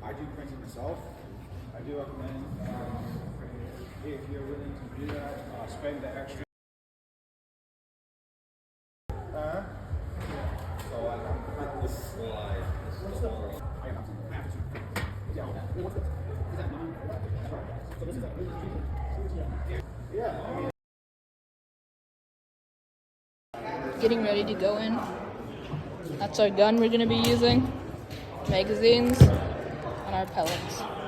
I do printing myself. I do recommend if you're willing to do that, spend the extra. So I'm cutting this slide. Getting ready to go in. That's our gun we're going to be using. Magazines and our pellets.